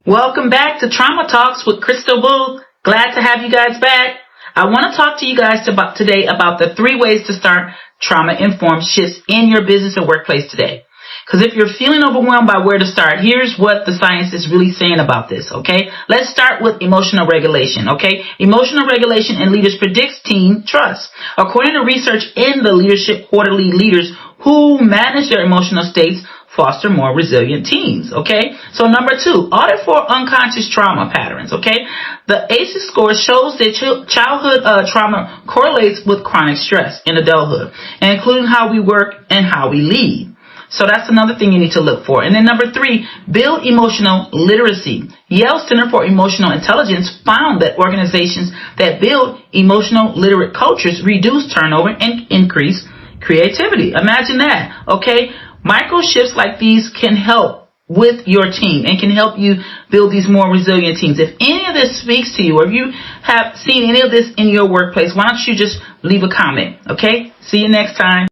Welcome back to Trauma Talks with Crystal Boo. Glad to have you guys back. I want to talk to you guys today about the 3 ways to start trauma-informed shifts in your business or workplace today. Because if you're feeling overwhelmed by where to start, here's what the science is really saying about this, okay? Let's start with emotional regulation, okay? Emotional regulation in leaders predicts team trust. According to research in the Leadership Quarterly, leaders who manage their emotional states foster more resilient teams, okay? So number 2, audit for unconscious trauma patterns, okay? The ACEs score shows that childhood trauma correlates with chronic stress in adulthood, including how we work and how we lead. So that's another thing you need to look for. And then number 3, build emotional literacy. Yale Center for Emotional Intelligence found that organizations that build emotional literate cultures reduce turnover and increase creativity. Imagine that, okay? Micro shifts like these can help with your team and can help you build these more resilient teams. If any of this speaks to you, or if you have seen any of this in your workplace, why don't you just leave a comment, okay? See you next time.